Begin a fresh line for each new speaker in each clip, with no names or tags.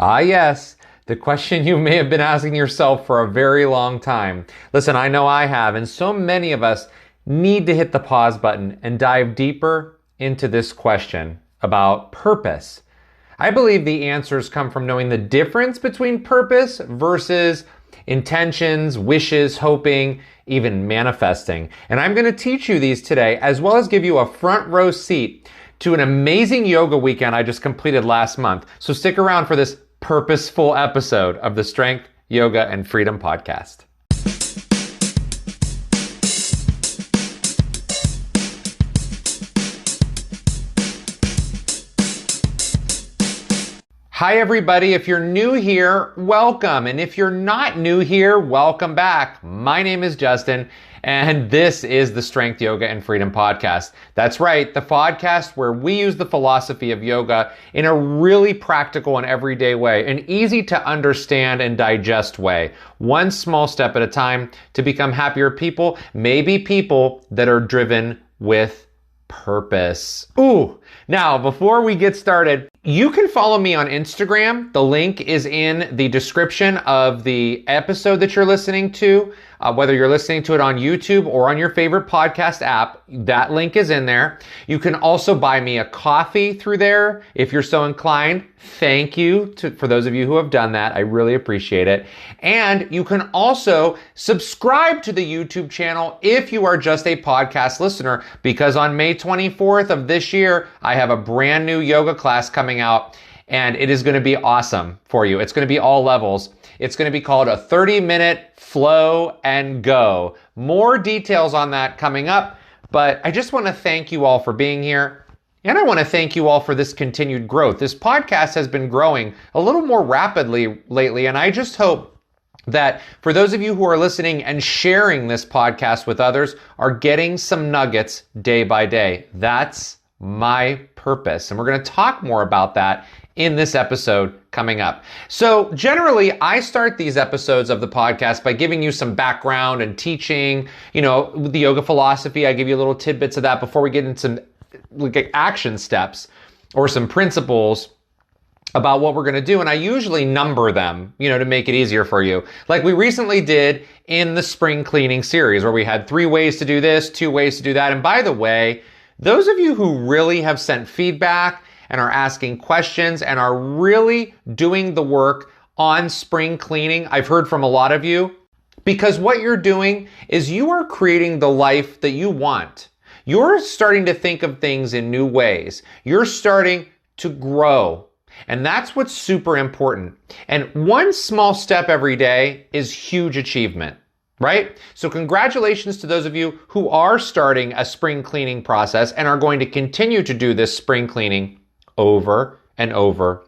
Ah, yes, the question you may have been asking yourself for a very long time. Listen, I know I have, and so many of us need to hit the pause button and dive deeper into this question about purpose. I believe the answers come from knowing the difference between purpose versus intentions, wishes, hoping, even manifesting. And I'm going to teach you these today, as well as give you a front row seat to an amazing yoga weekend I just completed last month. So stick around for this purposeful episode of the Strength, Yoga, and Freedom podcast. Hi everybody, if you're new here, welcome. And if you're not new here, welcome back. My name is Justin, and this is the Strength, Yoga, and Freedom podcast. That's right, the podcast where we use the philosophy of yoga in a really practical and everyday way, an easy to understand and digest way, one small step at a time to become happier people, maybe people that are driven with purpose. Ooh, now before we get started, you can follow me on Instagram. The link is in the description of the episode that you're listening to. Whether you're listening to it on YouTube or on your favorite podcast app, that link is in there. You can also buy me a coffee through there if you're so inclined. Thank you for those of you who have done that. I really appreciate it. And you can also subscribe to the YouTube channel if you are just a podcast listener, because on May 24th of this year, I have a brand new yoga class coming out, and it is going to be awesome for you. It's going to be all levels. It's going to be called a 30-minute flow and go. More details on that coming up, but I just want to thank you all for being here. And I want to thank you all for this continued growth. This podcast has been growing a little more rapidly lately, and I just hope that for those of you who are listening and sharing this podcast with others are getting some nuggets day by day. That's my purpose. And we're going to talk more about that in this episode coming up. So generally, I start these episodes of the podcast by giving you some background and teaching, the yoga philosophy. I give you little tidbits of that before we get into some action steps or some principles about what we're going to do. And I usually number them, to make it easier for you. Like we recently did in the spring cleaning series, where we had 3 ways to do this, 2 ways to do that. And by the way, those of you who really have sent feedback and are asking questions and are really doing the work on spring cleaning, I've heard from a lot of you, because what you're doing is you are creating the life that you want. You're starting to think of things in new ways. You're starting to grow. And that's what's super important. And one small step every day is huge achievement, right? So congratulations to those of you who are starting a spring cleaning process and are going to continue to do this spring cleaning over and over,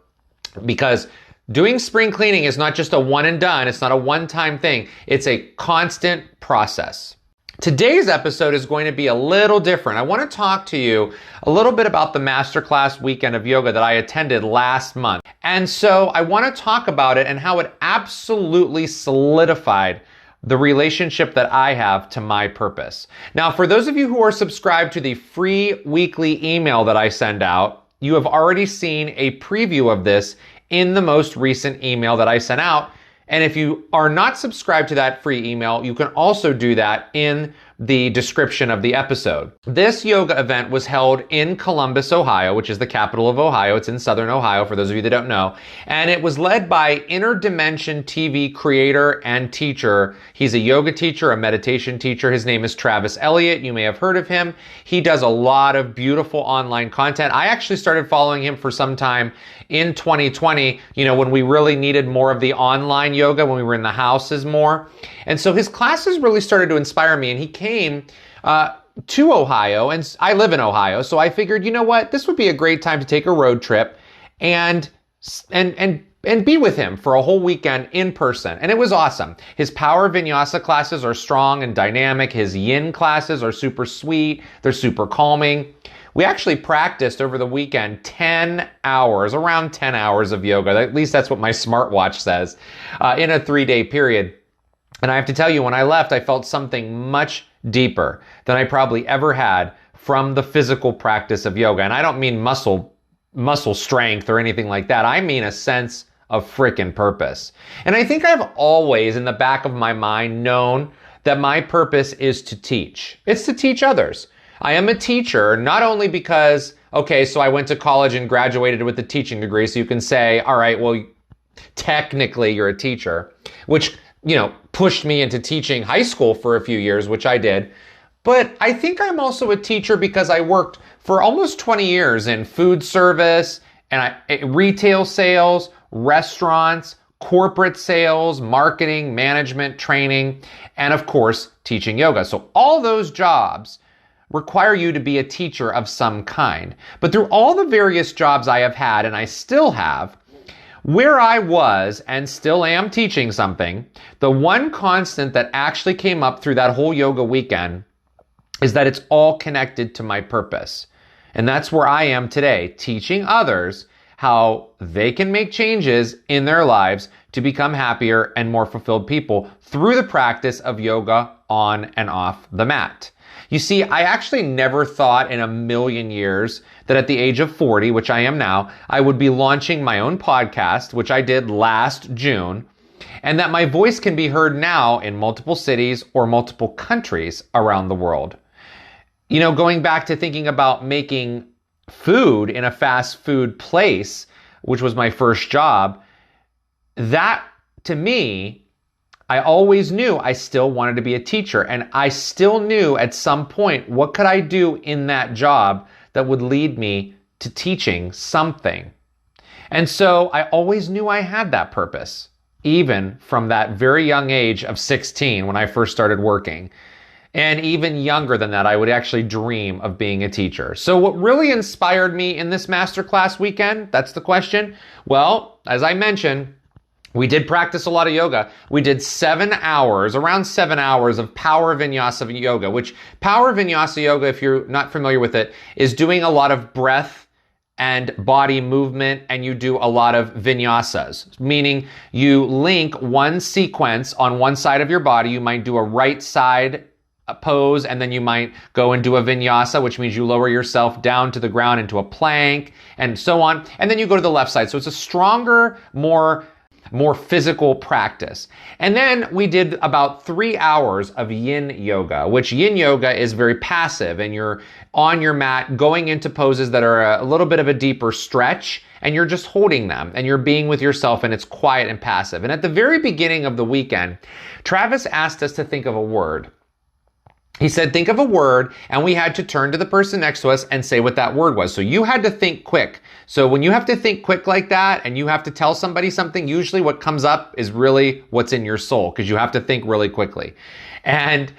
because doing spring cleaning is not just a one and done. It's not a one-time thing. It's a constant process. Today's episode is going to be a little different. I want to talk to you a little bit about the masterclass weekend of yoga that I attended last month. And so I want to talk about it and how it absolutely solidified the relationship that I have to my purpose. Now, for those of you who are subscribed to the free weekly email that I send out, you have already seen a preview of this in the most recent email that I sent out. And if you are not subscribed to that free email, you can also do that in the description of the episode. This yoga event was held in Columbus, Ohio, which is the capital of Ohio. It's in Southern Ohio, for those of you that don't know. And it was led by Inner Dimension TV creator and teacher. He's a yoga teacher, a meditation teacher. His name is Travis Elliott. You may have heard of him. He does a lot of beautiful online content. I actually started following him for some time in 2020, when we really needed more of the online yoga, when we were in the houses more. And so his classes really started to inspire me, and he came to Ohio, and I live in Ohio, so I figured, this would be a great time to take a road trip and be with him for a whole weekend in person. And it was awesome. His power vinyasa classes are strong and dynamic. His yin classes are super sweet. They're super calming. We actually practiced over the weekend 10 hours, around 10 hours of yoga. At least that's what my smartwatch says, in a 3-day period. And I have to tell you, when I left, I felt something much deeper than I probably ever had from the physical practice of yoga. And I don't mean muscle strength or anything like that. I mean a sense of frickin' purpose. And I think I've always, in the back of my mind, known that my purpose is to teach. It's to teach others. I am a teacher, not only because, okay, so I went to college and graduated with a teaching degree, so you can say, all right, well, technically you're a teacher, which, pushed me into teaching high school for a few years, which I did. But I think I'm also a teacher because I worked for almost 20 years in food service and retail sales, restaurants, corporate sales, marketing, management, training, and of course, teaching yoga. So all those jobs require you to be a teacher of some kind. But through all the various jobs I have had, and I still have, where I was and still am teaching something, the one constant that actually came up through that whole yoga weekend is that it's all connected to my purpose. And that's where I am today, teaching others how they can make changes in their lives to become happier and more fulfilled people through the practice of yoga on and off the mat. You see, I actually never thought in a million years that at the age of 40, which I am now, I would be launching my own podcast, which I did last June, and that my voice can be heard now in multiple cities or multiple countries around the world. Going back to thinking about making food in a fast food place, which was my first job, that to me, I always knew I still wanted to be a teacher, and I still knew at some point what could I do in that job that would lead me to teaching something. And so I always knew I had that purpose, even from that very young age of 16 when I first started working. And even younger than that, I would actually dream of being a teacher. So what really inspired me in this masterclass weekend? That's the question. Well, as I mentioned, we did practice a lot of yoga. We did around 7 hours of power vinyasa yoga, which power vinyasa yoga, if you're not familiar with it, is doing a lot of breath and body movement, and you do a lot of vinyasas, meaning you link one sequence on one side of your body. You might do a right side pose, and then you might go and do a vinyasa, which means you lower yourself down to the ground into a plank, and so on. And then you go to the left side. So it's a stronger, more physical practice. And then we did about 3 hours of yin yoga, which yin yoga is very passive, and you're on your mat going into poses that are a little bit of a deeper stretch, and you're just holding them, and you're being with yourself, and it's quiet and passive. And at the very beginning of the weekend, Travis asked us to think of a word. He said, think of a word, and we had to turn to the person next to us and say what that word was. So you had to think quick. So when you have to think quick like that and you have to tell somebody something, usually what comes up is really what's in your soul, because you have to think really quickly. And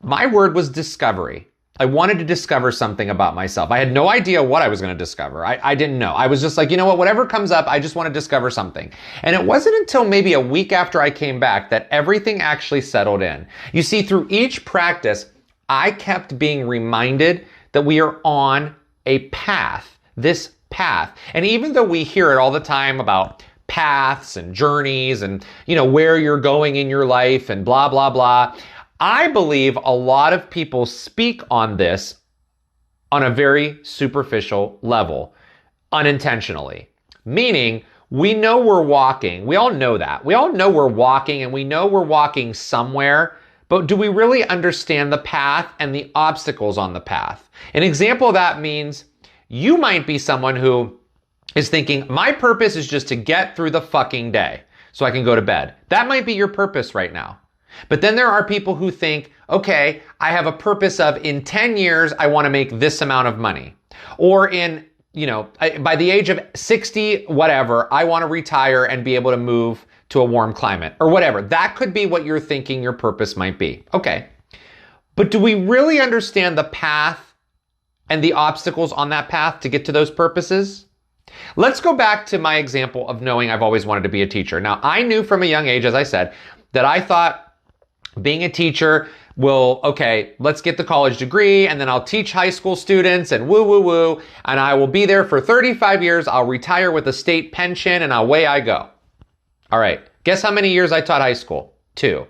my word was discovery. I wanted to discover something about myself. I had no idea what I was going to discover. I didn't know. I was just like, whatever comes up, I just want to discover something. And it wasn't until maybe a week after I came back that everything actually settled in. You see, through each practice, I kept being reminded that we are on a path, this path. And even though we hear it all the time about paths and journeys and, where you're going in your life and blah, blah, blah, I believe a lot of people speak on this on a very superficial level, unintentionally. Meaning, we know we're walking. We all know that. We all know we're walking, and we know we're walking somewhere. But do we really understand the path and the obstacles on the path? An example of that means you might be someone who is thinking, my purpose is just to get through the fucking day so I can go to bed. That might be your purpose right now. But then there are people who think, okay, I have a purpose of in 10 years, I want to make this amount of money. Or by the age of 60, whatever, I want to retire and be able to move to a warm climate or whatever. That could be what you're thinking your purpose might be. Okay. But do we really understand the path and the obstacles on that path to get to those purposes? Let's go back to my example of knowing I've always wanted to be a teacher. Now, I knew from a young age, as I said, that I thought being a teacher let's get the college degree, and then I'll teach high school students and woo, woo, woo, and I will be there for 35 years. I'll retire with a state pension, and away I go. All right, guess how many years I taught high school? 2.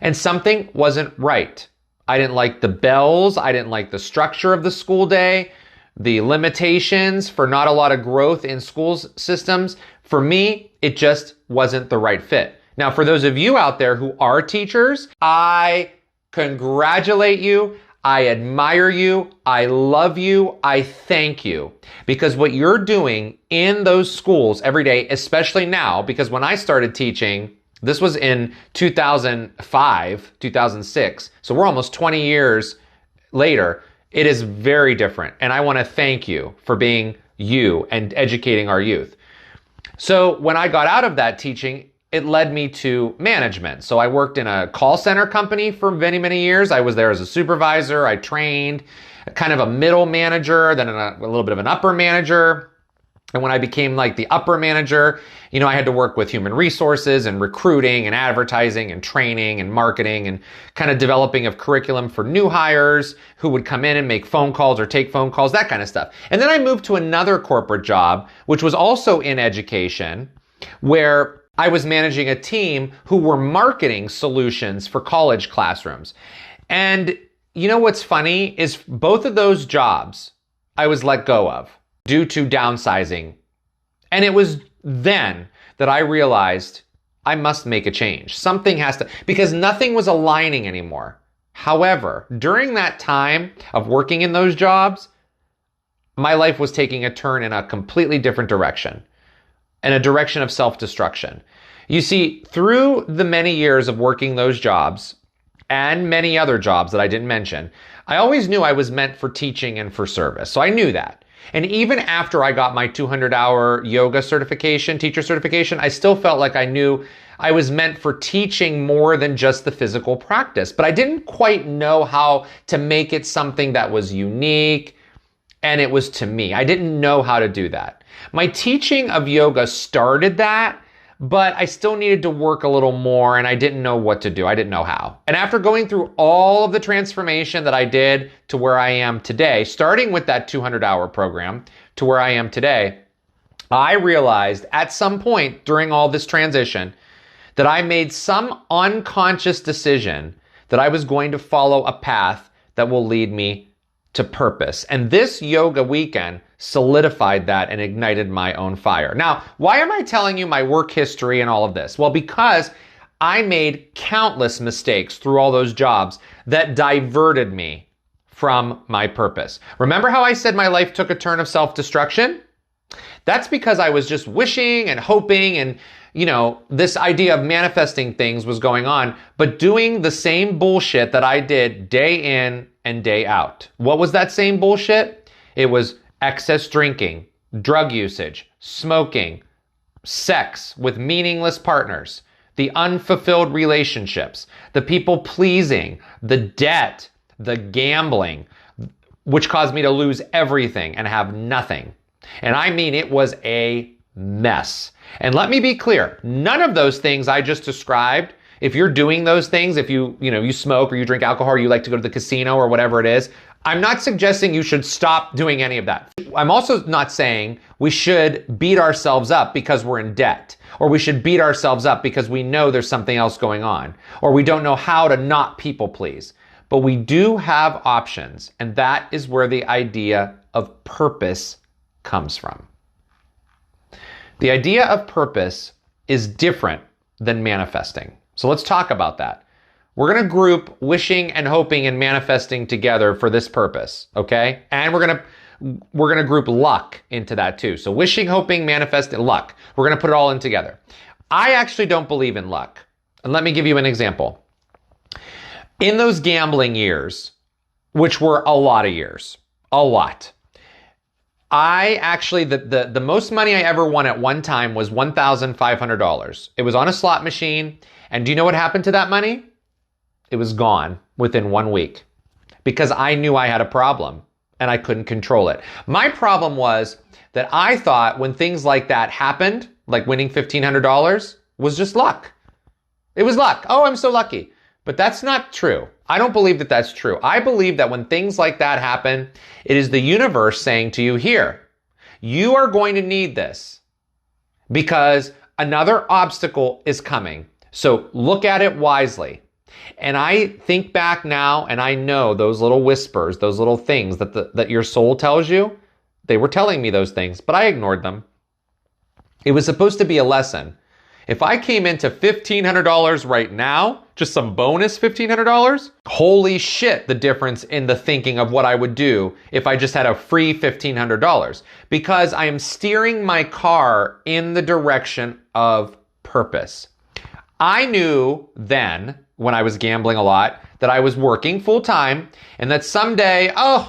And something wasn't right. I didn't like the bells. I didn't like the structure of the school day, the limitations for not a lot of growth in school systems. For me, It just wasn't the right fit. Now, for those of you out there who are teachers, I congratulate you. I admire you. I love you. I thank you. Because what you're doing in those schools every day, especially now, because when I started teaching, this was in 2005, 2006. So we're almost 20 years later. It is very different. And I want to thank you for being you and educating our youth. So when I got out of that teaching, it led me to management. So I worked in a call center company for many, many years. I was there as a supervisor. I trained kind of a middle manager, then a little bit of an upper manager. And when I became like the upper manager, I had to work with human resources and recruiting and advertising and training and marketing and kind of developing of curriculum for new hires who would come in and make phone calls or take phone calls, that kind of stuff. And then I moved to another corporate job, which was also in education, where I was managing a team who were marketing solutions for college classrooms. And what's funny is both of those jobs I was let go of due to downsizing. And it was then that I realized I must make a change. Something has to, because nothing was aligning anymore. However, during that time of working in those jobs, my life was taking a turn in a completely different direction, and a direction of self-destruction. You see, through the many years of working those jobs and many other jobs that I didn't mention, I always knew I was meant for teaching and for service. So I knew that. And even after I got my 200-hour yoga certification, teacher certification, I still felt like I knew I was meant for teaching more than just the physical practice. But I didn't quite know how to make it something that was unique and it was to me. I didn't know how to do that. My teaching of yoga started that, but I still needed to work a little more and I didn't know what to do. I didn't know how. And after going through all of the transformation that I did to where I am today, starting with that 200-hour program to where I am today, I realized at some point during all this transition that I made some unconscious decision that I was going to follow a path that will lead me to purpose. And this yoga weekend solidified that and ignited my own fire. Now, why am I telling you my work history and all of this? Well, because I made countless mistakes through all those jobs that diverted me from my purpose. Remember how I said my life took a turn of self-destruction? That's because I was just wishing and hoping and, this idea of manifesting things was going on, but doing the same bullshit that I did day in and day out. What was that same bullshit? It was excess drinking, drug usage, smoking, sex with meaningless partners, the unfulfilled relationships, the people pleasing, the debt, the gambling, which caused me to lose everything and have nothing. And I mean, it was a mess. And let me be clear, none of those things I just described, if you're doing those things, if you smoke or you drink alcohol or you like to go to the casino or whatever it is, I'm not suggesting you should stop doing any of that. I'm also not saying we should beat ourselves up because we're in debt, or we should beat ourselves up because we know there's something else going on, or we don't know how to not people please. But we do have options, and that is where the idea of purpose comes from. The idea of purpose is different than manifesting. So let's talk about that. We're going to group wishing and hoping and manifesting together for this purpose, okay? And we're going to group luck into that too. So wishing, hoping, manifesting, luck. We're going to put it all in together. I actually don't believe in luck. And let me give you an example. In those gambling years, which were a lot of years, a lot, I actually, the most money I ever won at one time was $1,500. It was on a slot machine. And do you know what happened to that money? It was gone within 1 week because I knew I had a problem and I couldn't control it. My problem was that I thought when things like that happened, like winning $1,500, was just luck. It was luck. Oh, I'm so lucky. But that's not true. I don't believe that that's true. I believe that when things like that happen, it is the universe saying to you, here, you are going to need this because another obstacle is coming. So look at it wisely. And I think back now and I know those little whispers, those little things that your soul tells you, they were telling me those things, but I ignored them. It was supposed to be a lesson. If I came into $1,500 right now, just some bonus $1,500, holy shit, the difference in the thinking of what I would do if I just had a free $1,500. Because I am steering my car in the direction of purpose. I knew then, when I was gambling a lot, that I was working full time and that someday, I'm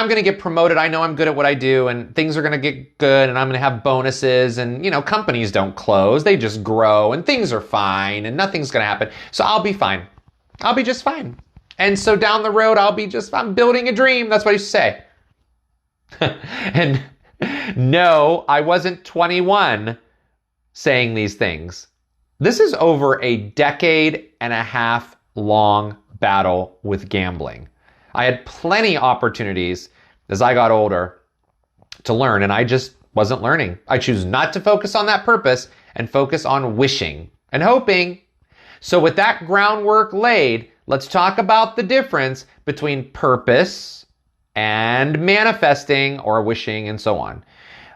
going to get promoted. I know I'm good at what I do and things are going to get good and I'm going to have bonuses and, companies don't close. They just grow and things are fine and nothing's going to happen. So I'll be fine. I'll be just fine. And so down the road, I'm building a dream. That's what I used to say. And no, I wasn't 21 saying these things. This is over a decade and a half long battle with gambling. I had plenty of opportunities as I got older to learn, and I just wasn't learning. I choose not to focus on that purpose and focus on wishing and hoping. So with that groundwork laid, let's talk about the difference between purpose and manifesting or wishing and so on.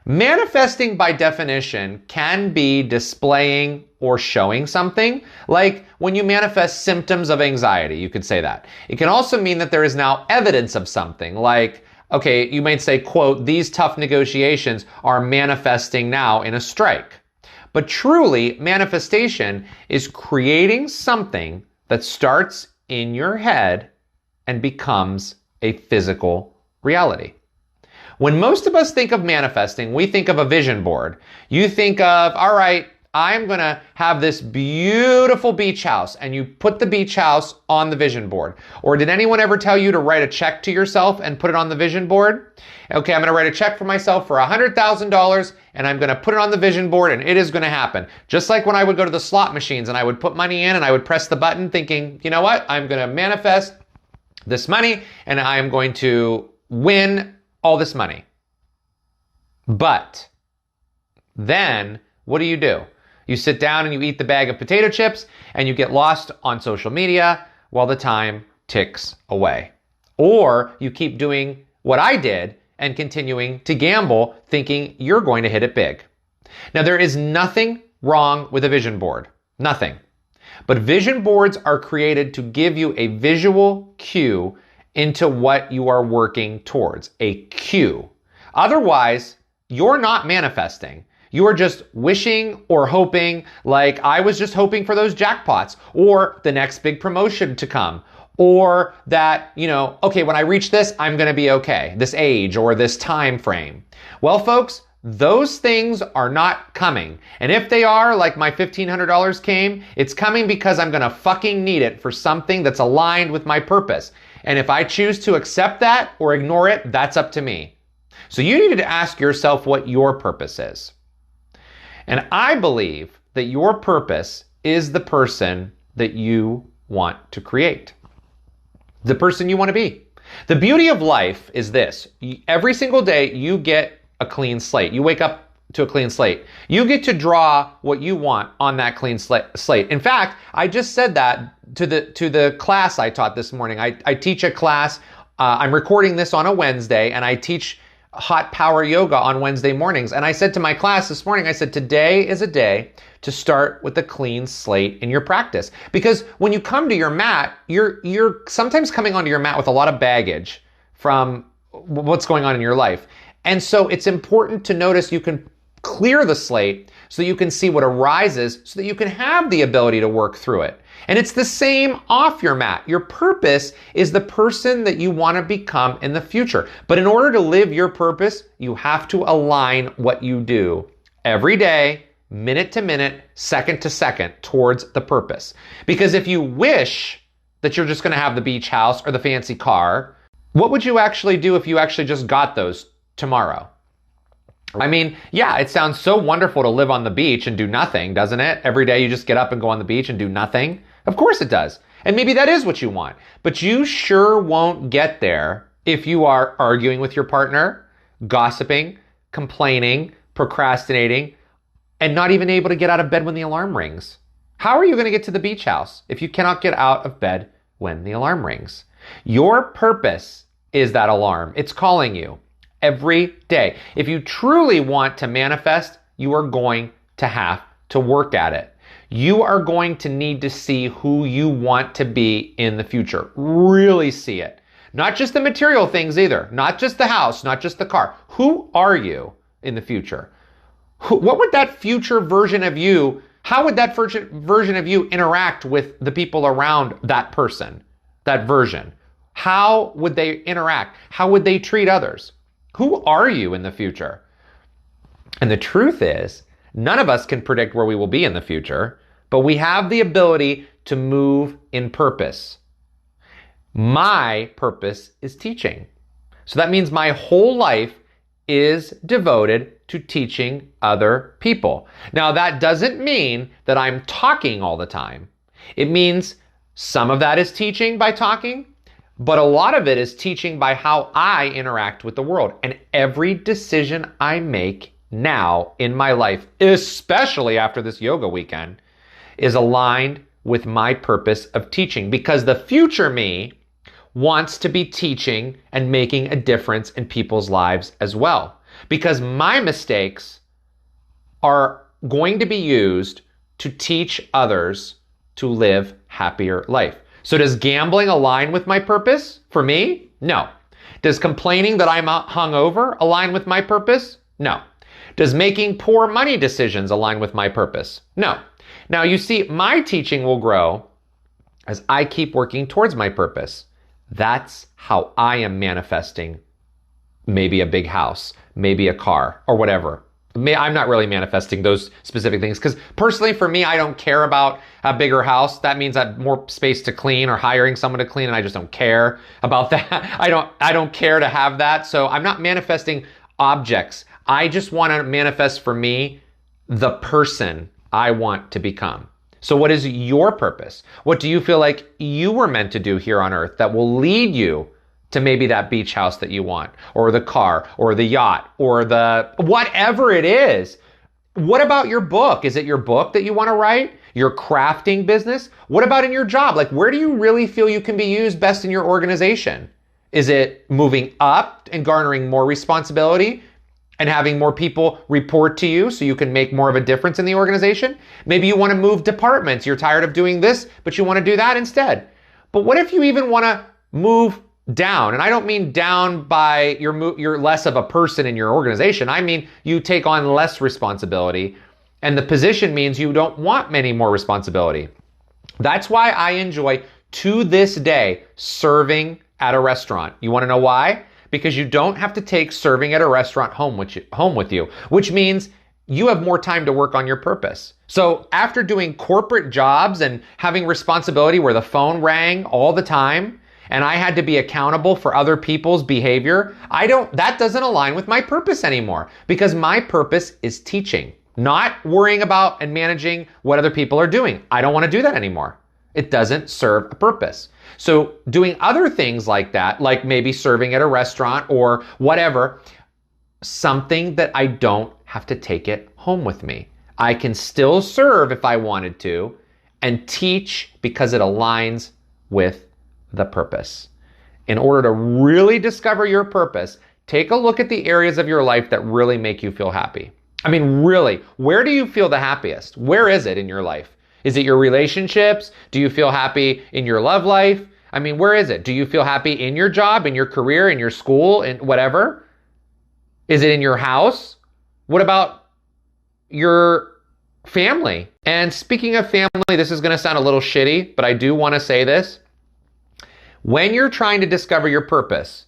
Manifesting by definition can be displaying or showing something. Like when you manifest symptoms of anxiety, you could say that. It can also mean that there is now evidence of something. Like, okay, you might say, quote, these tough negotiations are manifesting now in a strike. But truly, manifestation is creating something that starts in your head and becomes a physical reality. When most of us think of manifesting, we think of a vision board. You think of, all right, I'm going to have this beautiful beach house, and you put the beach house on the vision board. Or did anyone ever tell you to write a check to yourself and put it on the vision board? Okay, I'm going to write a check for myself for $100,000, and I'm going to put it on the vision board, and it is going to happen. Just like when I would go to the slot machines and I would put money in and I would press the button thinking, you know what, I'm going to manifest this money and I am going to win all this money. But then what do? You sit down and you eat the bag of potato chips and you get lost on social media while the time ticks away. Or you keep doing what I did and continuing to gamble thinking you're going to hit it big. Now, there is nothing wrong with a vision board. Nothing. But vision boards are created to give you a visual cue into what you are working towards, a cue. Otherwise, you're not manifesting. You are just wishing or hoping, like I was just hoping for those jackpots or the next big promotion to come, or that, okay, when I reach this, I'm going to be okay, this age or this time frame. Well, folks, those things are not coming. And if they are, like my $1,500 came, it's coming because I'm going to fucking need it for something that's aligned with my purpose. And if I choose to accept that or ignore it, that's up to me. So you need to ask yourself what your purpose is. And I believe that your purpose is the person that you want to create. The person you want to be. The beauty of life is this. Every single day you get a clean slate. You wake up to a clean slate. You get to draw what you want on that clean slate. In fact, I just said that to the class I taught this morning. I teach a class. I'm recording this on a Wednesday, and I teach hot power yoga on Wednesday mornings. And I said to my class this morning, I said, today is a day to start with a clean slate in your practice. Because when you come to your mat, you're sometimes coming onto your mat with a lot of baggage from what's going on in your life. And so it's important to notice you can clear the slate so you can see what arises so that you can have the ability to work through it. And it's the same off your mat. Your purpose is the person that you want to become in the future. But in order to live your purpose, you have to align what you do every day, minute to minute, second to second towards the purpose. Because if you wish that you're just going to have the beach house or the fancy car, what would you actually do if you actually just got those tomorrow? I mean, yeah, it sounds so wonderful to live on the beach and do nothing, doesn't it? Every day you just get up and go on the beach and do nothing. Of course it does. And maybe that is what you want. But you sure won't get there if you are arguing with your partner, gossiping, complaining, procrastinating, and not even able to get out of bed when the alarm rings. How are you going to get to the beach house if you cannot get out of bed when the alarm rings? Your purpose is that alarm. It's calling you every day. If you truly want to manifest, you are going to have to work at it. You are going to need to see who you want to be in the future. Really see it. Not just the material things either. Not just the house, not just the car. Who are you in the future? What would that future version of you, how would that version of you interact with the people around that person, that version? How would they interact? How would they treat others? Who are you in the future? And the truth is, none of us can predict where we will be in the future, but we have the ability to move in purpose. My purpose is teaching. So that means my whole life is devoted to teaching other people. Now, that doesn't mean that I'm talking all the time. It means some of that is teaching by talking, but a lot of it is teaching by how I interact with the world. And every decision I make now in my life, especially after this yoga weekend, is aligned with my purpose of teaching, because the future me wants to be teaching and making a difference in people's lives as well. Because my mistakes are going to be used to teach others to live happier life. So does gambling align with my purpose for me? No. Does complaining that I'm hungover align with my purpose? No. Does making poor money decisions align with my purpose? No. Now you see, my teaching will grow as I keep working towards my purpose. That's how I am manifesting maybe a big house, maybe a car, or whatever. I'm not really manifesting those specific things because personally for me, I don't care about a bigger house. That means I have more space to clean or hiring someone to clean, and I just don't care about that. I don't care to have that. So I'm not manifesting objects. I just want to manifest for me the person I want to become. So what is your purpose? What do you feel like you were meant to do here on earth that will lead you to maybe that beach house that you want, or the car, or the yacht, or the whatever it is? What about your book? Is it your book that you want to write? Your crafting business? What about in your job? Like, where do you really feel you can be used best in your organization? Is it moving up and garnering more responsibility and having more people report to you so you can make more of a difference in the organization? Maybe you want to move departments. You're tired of doing this, but you want to do that instead. But what if you even want to move down? And I don't mean down by you're less of a person in your organization. I mean, you take on less responsibility, and the position means you don't want many more responsibility. That's why I enjoy, to this day, serving at a restaurant. You want to know why? Because you don't have to take serving at a restaurant home with you, which means you have more time to work on your purpose. So after doing corporate jobs and having responsibility where the phone rang all the time, and I had to be accountable for other people's behavior, that doesn't align with my purpose anymore, because my purpose is teaching, not worrying about and managing what other people are doing. I don't want to do that anymore. It doesn't serve a purpose. So doing other things like that, like maybe serving at a restaurant or whatever, something that I don't have to take it home with me. I can still serve if I wanted to, and teach because it aligns with the purpose. In order to really discover your purpose, take a look at the areas of your life that really make you feel happy. I mean, really, where do you feel the happiest? Where is it in your life? Is it your relationships? Do you feel happy in your love life? I mean, where is it? Do you feel happy in your job, in your career, in your school, in whatever? Is it in your house? What about your family? And speaking of family, this is going to sound a little shitty, but I do want to say this. When you're trying to discover your purpose,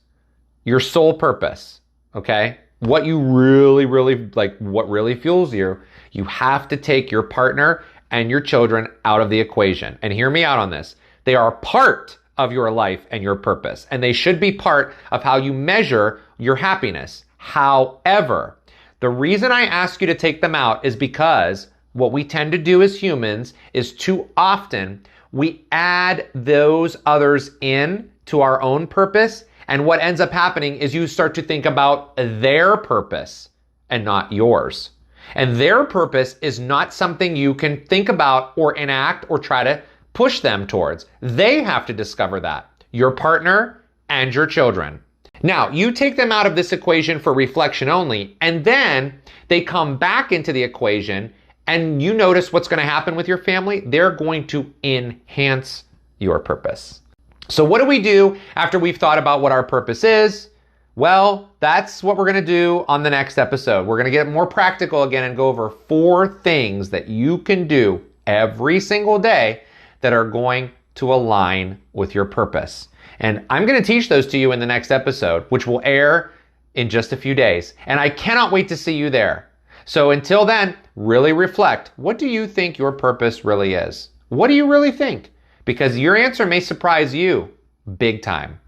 your soul purpose, okay, what you really, like, what really fuels you, you have to take your partner and your children out of the equation. And hear me out on this. They are part of your life and your purpose, and they should be part of how you measure your happiness. However, the reason I ask you to take them out is because what we tend to do as humans is too often we add those others in to our own purpose, and what ends up happening is you start to think about their purpose and not yours. And their purpose is not something you can think about or enact or try to push them towards. They have to discover that. Your partner and your children. Now, you take them out of this equation for reflection only, and then they come back into the equation, and you notice what's going to happen with your family. They're going to enhance your purpose. So what do we do after we've thought about what our purpose is? Well, that's what we're going to do on the next episode. We're going to get more practical again and go over 4 things that you can do every single day that are going to align with your purpose. And I'm going to teach those to you in the next episode, which will air in just a few days. And I cannot wait to see you there. So until then, really reflect. What do you think your purpose really is? What do you really think? Because your answer may surprise you big time.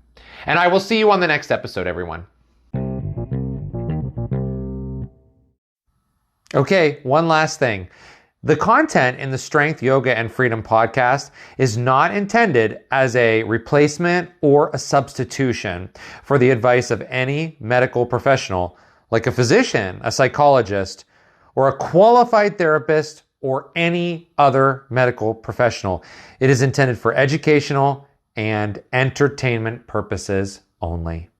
And I will see you on the next episode, everyone. Okay, one last thing. The content in the Strength, Yoga, and Freedom podcast is not intended as a replacement or a substitution for the advice of any medical professional, like a physician, a psychologist, or a qualified therapist, or any other medical professional. It is intended for educational and entertainment purposes only.